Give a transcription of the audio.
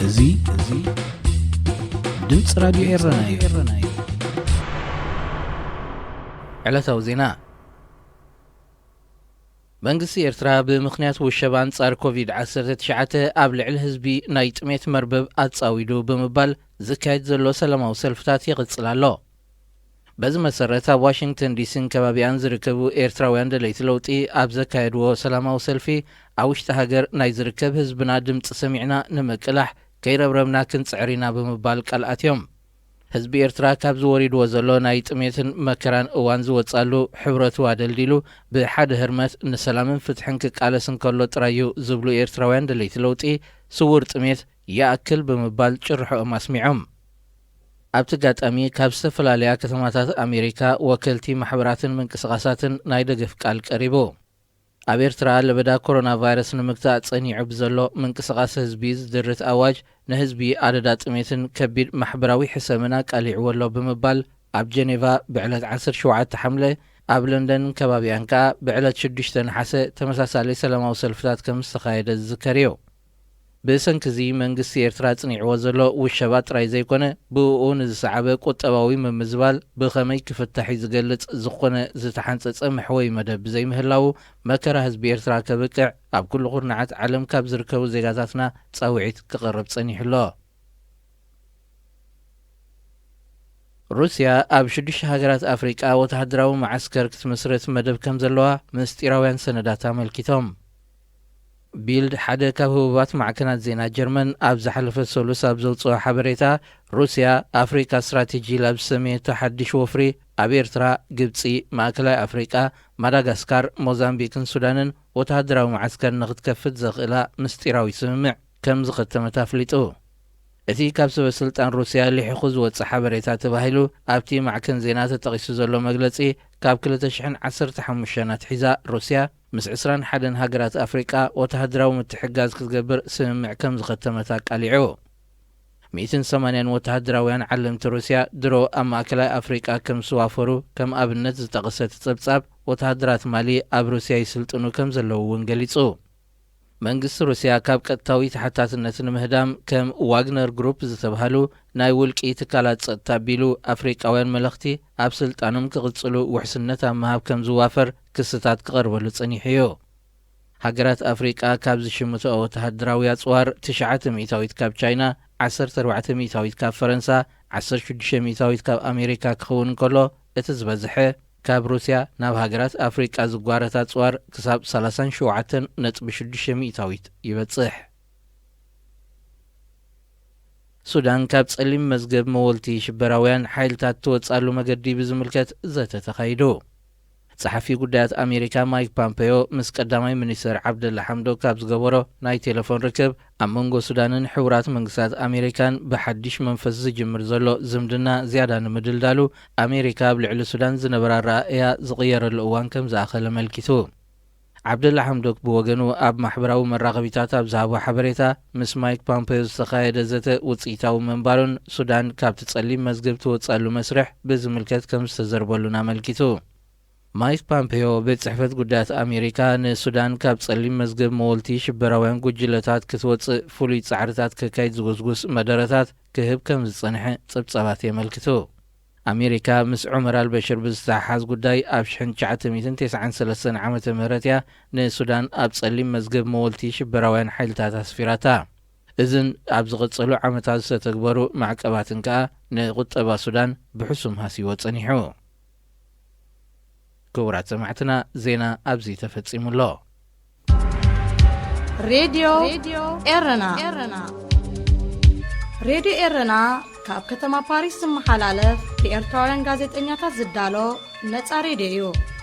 እዙይ ድምጽ ራዲዮ ኤረና እዩ። ዕለታዊ ዜና መንግስቲ ኤርትራ ብምኽንያት ውሸባ አንጻር ኮቪድ-19 ኣብ ልዕሊ ህዝቢ ናይ ጥሜት መርበብ ኣጻዊዱ ብምባል ዝካየድ ዘሎ ሰላማዊ ሰልፍታት ይቕጽል ኣሎ። በዚ መሰረት ኣብ ዋሽንግተን ዲሲን ከባቢያን ዝርከቡ ኤርትራውያን ደለይቲ ለውጢ ኣብ ዘካየድዎ ሰላማዊ ሰልፊ ኣብ ውሽጢ ሃገር ናይ ዝርከብ ህዝብና ድምፂ ሰሚዕና ንምቅላሕ ከይረብረብና ክንጽዕሪና ብምባል ቃልኣትዮም ህዝቢ ኤርትራ ካብ ዝወሪድዎ ዘሎ ናይ ጥሜትን መከራን እዋን ዝወጻሉ ሕብረቱ ኣደልዲሉ ብሓደ ህርመት ንሰላምን ፍትሕን ክቃለስን ከሎ ጥራዩ ዝብሉ ኤርትራውያን ደለይቲ ለውጢ ስውር ጥሜት ይኣክል ብምባል ጭርሖኦም ኣስሚዖም። ኣብቲ ጋጣሚ ካብ ዝተፈላለያ ከተማታት ኣሜሪካ ወከልቲ ማሕበራትን ምንቅስቓሳትን ናይ ደገፍ ቃል ቀሪቡ። ኣብ ኤርትራ ለበዳ ኮሮና ቫይረስ ንምግታእ ጸኒዑ ብዘሎ ምንቅስቓስ ህዝቢ ዝድርት ኣዋጅ ንህዝቢ ኣደዳ ጥሜትን ከቢድ ማሕበራዊ ሕሰምን ኣቃሊዕዎ ኣሎ ብምባል ኣብ ጀኔቫ ብዕለት 17 ሓምለ ኣብ ለንደን ከባቢያን ከዓ ብዕለት 6 ነሓሰ ተመሳሳሊ ሰላማዊ ሰልፍታት ከም ዝተኻየደ ዝዝከር እዩ። ብሰንኪ እዚ መንግስቲ ኤርትራ ጽኒዕዎ ዘሎ ውሸባ ጥራይ ዘይኮነ ብእኡ ንዝሰዓበ ቁጠባዊ ምምዝባል ብኸመይ ክፍታሕ ዝገልጽ ዝኾነ ዝተሓንጸጸ መሕወይ መደብ ዘይምህላው መከራ ህዝቢ ኤርትራ ከብቅዕ ኣብ ኩሉ ኩርናዓት ዓለም ካብ ዝርከቡ ዜጋታትና ጻውዒት ክቐርብ ጸኒሕሎ። ሩስያ ኣብ 6 ሃገራት ኣፍሪቃ ወተሃደራዊ ማዓስከር ክትመስረት መደብ ከም ዘለዋ ምስጢራውያን ሰነዳት ኣመልኪቶም። ቢልድ ሓደ ካብ ህቡባት ማዕከናት ዜና ጀርመን ኣብ ዝሓለፈ ሰሉስ ኣብ ዘውፅኦ ሓበሬታ ሩስያ ኣፍሪካ ስትራቴጂ ላብ ሰሜን ተሓድሽ ወፍሪ ኣብ ኤርትራ፣ ግብፂ፣ ማእከላይ ኣፍሪቃ፣ ማዳጋስካር፣ ሞዛምቢክን ሱዳንን ወተሃደራዊ ማዓስከር ንኽትከፍት ዘኽእላ ምስጢራዊ ስምምዕ ከም ዝኸተመት ኣፍሊጡ። እቲ ካብ ሰበስልጣን ሩስያ ልሒኹ ዝወፅእ ሓበሬታ ተባሂሉ ኣብቲ ማዕከን ዜና ተጠቒሱ ዘሎ መግለጺ ካብ 2015 ኣትሒዛ ሩስያ ምስ 21 ሃገራት ኣፍሪቃ ወተሃደራዊ ምትሕጋዝ ክትገብር ስምምዕ ከም ዝኸተመት ኣቃሊዑ። 180 ወተሃደራውያን ዓለምቲ ሩስያ ድሮ ኣብ ማእከላይ ኣፍሪቃ ከም ዝዋፈሩ ከም ኣብነት ዝጠቐሰት ጸብጻብ ወተሃደራት ማሊ ኣብ ሩስያ ይስልጥኑ ከም ዘለዉ እውን ገሊጹ። መንግስቲ ሩስያ ካብ ቀጥታዊ ተሓታትነት ንምህዳም ከም ዋግነር ግሩፕ ዝተባሃሉ ናይ ውልቂ ትካላት ጸጥታ ኣቢሉ ኣፍሪቃውያን መለኽቲ ኣብ ስልጣኖም ክቕጽሉ ውሕስነት ኣብ ምሃብ ከም ዝዋፈር ክስታት ክቐርበሉ ጸኒሑ እዩ። ሃገራት ኣፍሪቃ ካብ ዝሽምትኦ ወተሃደራዊ ኣጽዋር 9 ሚእታዊት ካብ ቻይና፣ 14 ሚእታዊት ካብ ፈረንሳ፣ 16 ሚእታዊት ካብ ኣሜሪካ ክኸውን እንከሎ እቲ ዝበዝሐ ካብ ሩስያ ናብ ሃገራት ኣፍሪቃ ዝጓረት ኣጽዋር ክሳብ 37.6 ሚእታዊት ይበጽሕ። ሱዳን ካብ ጸሊም መዝገብ መወልቲ ሽበራውያን ሓይልታት ትወጻሉ መገዲ ብዝምልከት ዘተ ተኻይዱ። ጸሓፊ ጉዳያት ኣሜሪካ ማይክ ፖምፔዮ ምስ ቀዳማይ ሚኒስትር ዓብደላ ሓምዶክ ካብ ዝገበሮ ናይ ቴሌፎን ርክብ ኣብ መንጎ ሱዳንን ሕቡራት መንግስታት ኣሜሪካን ብሓድሽ መንፈስ ዝጅምር ዘሎ ዝምድና ዝያዳ ንምድልዳሉ ኣሜሪካ ኣብ ልዕሊ ሱዳን ዝነበራ ራእያ ዝቕየረሉ እዋን ከም ዝኣኸለ መልኪቱ። ዓብደላ ሓምዶክ ብወገኑ ኣብ ማሕበራዊ መራኸቢታት ኣብ ዝሃቦ ሓበሬታ ምስ ማይክ ፖምፔዮ ዝተኻየደ ዘተ ውፅኢታዊ ምንባሩን ሱዳን ካብቲ ጸሊም መዝገብ ትወጻሉ መስርሕ ብዝምልከት ከም ዝተዘርበሉን ኣመልኪቱ። ማይክ ፖምፔዮ ቤት ጽሕፈት ጉዳያት ኣሜሪካ ንሱዳን ካብ ጸሊም መዝገብ መወልቲ ሽበራውያን ጉጅለታት ክትወፅእ ፍሉይ ጻዕርታት ክካይድ ዝጉስጉስ መደረታት ክህብ ከም ዝጸንሐ ጸብጻባት የመልክቱ። ኣሜሪካ ምስ ዑመር አልበሽር ብዝተሓሓዝ ጉዳይ ኣብ 1993 ዓመተ ምህረት እያ ንሱዳን ኣብ ጸሊም መዝገብ መወልቲ ሽበራውያን ሓይልታት ኣስፊራታ። እዝን ኣብ ዝቕጽሉ ዓመታት ዝተተግበሩ ማዕቀባትን ከዓ ንቁጠባ ሱዳን ብሕሱም ሃሲዎ ጸኒሑ። ክቡራት ሰማዕትና ዜና ኣብዚ ተፈጺሙሎ። ሬድዮ ኤረና ሬድዮ ኤረና ካብ ከተማ ፓሪስ ዝመሓላለፍ ብኤርትራውያን ጋዜጠኛታት ዝዳሎ ነጻ ሬድዮ እዩ።